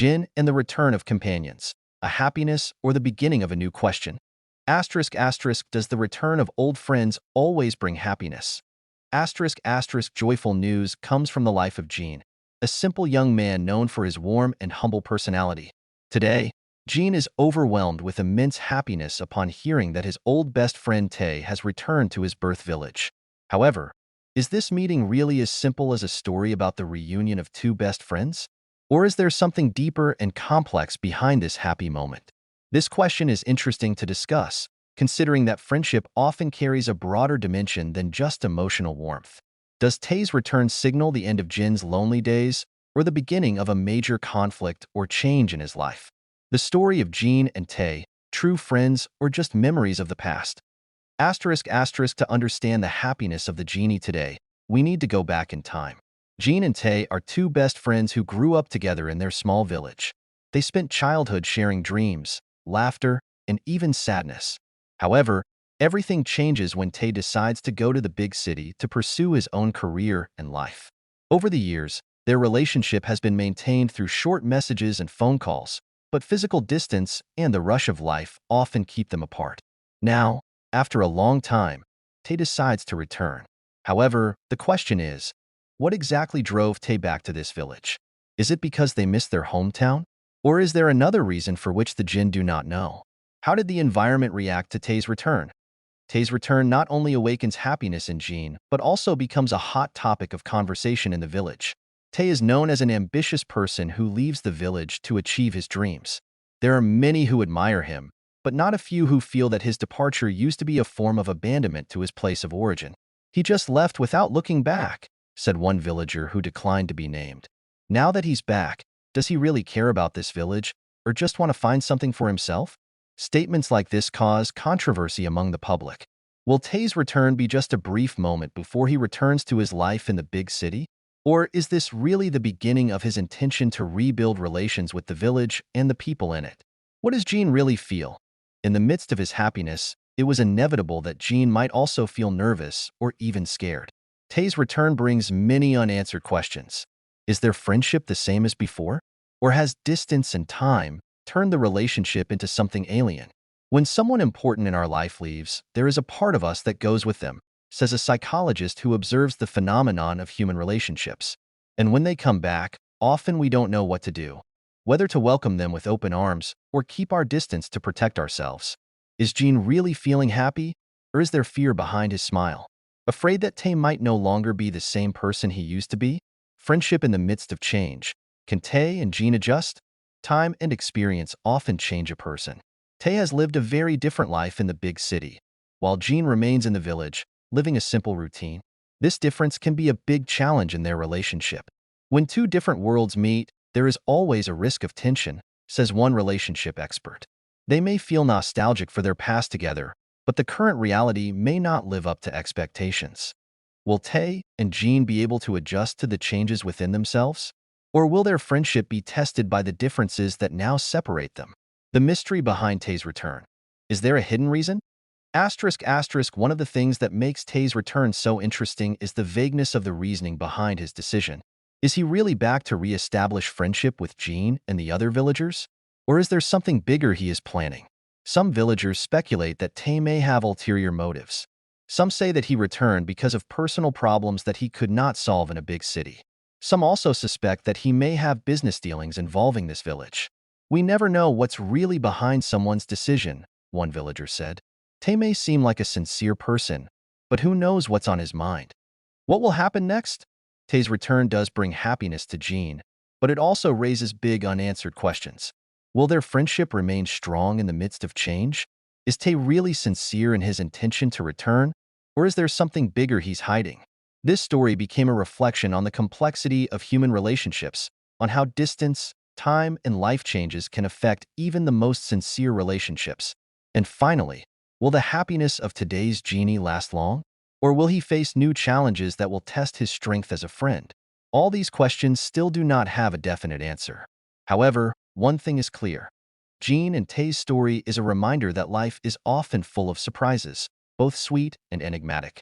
Jin and the return of companions, a happiness or the beginning of a new question. Asterisk asterisk, does the return of old friends always bring happiness? Asterisk asterisk, joyful news comes from the life of Jin, a simple young man known for his warm and humble personality. Today, Jin is overwhelmed with immense happiness upon hearing that his old best friend Tae has returned to his birth village. However, is this meeting really as simple as a story about the reunion of two best friends? Or is there something deeper and complex behind this happy moment? This question is interesting to discuss, considering that friendship often carries a broader dimension than just emotional warmth. Does Tae's return signal the end of Jin's lonely days, or the beginning of a major conflict or change in his life? The story of Jin and Tae, true friends or just memories of the past? Asterisk asterisk, to understand the happiness of the genie today, we need to go back in time. Jin and Tae are two best friends who grew up together in their small village. They spent childhood sharing dreams, laughter, and even sadness. However, everything changes when Tae decides to go to the big city to pursue his own career and life. Over the years, their relationship has been maintained through short messages and phone calls, but physical distance and the rush of life often keep them apart. Now, after a long time, Tae decides to return. However, the question is, what exactly drove Tae back to this village? Is it because they missed their hometown? Or is there another reason for which the Jin do not know? How did the environment react to Tae's return? Tae's return not only awakens happiness in Jin, but also becomes a hot topic of conversation in the village. Tae is known as an ambitious person who leaves the village to achieve his dreams. There are many who admire him, but not a few who feel that his departure used to be a form of abandonment to his place of origin. "He just left without looking back," said one villager who declined to be named. Now that he's back, does he really care about this village, or just want to find something for himself? Statements like this cause controversy among the public. Will Tae's return be just a brief moment before he returns to his life in the big city? Or is this really the beginning of his intention to rebuild relations with the village and the people in it? What does Jin really feel? In the midst of his happiness, it was inevitable that Jin might also feel nervous or even scared. Tae's return brings many unanswered questions. Is their friendship the same as before? Or has distance and time turned the relationship into something alien? When someone important in our life leaves, there is a part of us that goes with them, says a psychologist who observes the phenomenon of human relationships. And when they come back, often we don't know what to do, whether to welcome them with open arms or keep our distance to protect ourselves. Is Jin really feeling happy, or is there fear behind his smile? Afraid that Tae might no longer be the same person he used to be? Friendship in the midst of change. Can Tae and Jin adjust? Time and experience often change a person. Tae has lived a very different life in the big city, while Jin remains in the village, living a simple routine. This difference can be a big challenge in their relationship. When two different worlds meet, there is always a risk of tension, says one relationship expert. They may feel nostalgic for their past together, but the current reality may not live up to expectations. Will Tae and Jin be able to adjust to the changes within themselves? Or will their friendship be tested by the differences that now separate them? The mystery behind Tae's return. Is there a hidden reason? Asterisk asterisk, one of the things that makes Tae's return so interesting is the vagueness of the reasoning behind his decision. Is he really back to re-establish friendship with Jin and the other villagers? Or is there something bigger he is planning? Some villagers speculate that Tae may have ulterior motives. Some say that he returned because of personal problems that he could not solve in a big city. Some also suspect that he may have business dealings involving this village. "We never know what's really behind someone's decision," one villager said. Tae may seem like a sincere person, but who knows what's on his mind? What will happen next? Tae's return does bring happiness to Jin, but it also raises big unanswered questions. Will their friendship remain strong in the midst of change? Is Tae really sincere in his intention to return, or is there something bigger he's hiding? This story became a reflection on the complexity of human relationships, on how distance, time, and life changes can affect even the most sincere relationships. And finally, will the happiness of today's genie last long? Or will he face new challenges that will test his strength as a friend? All these questions still do not have a definite answer. However, one thing is clear. Jin and Tae's story is a reminder that life is often full of surprises, both sweet and enigmatic.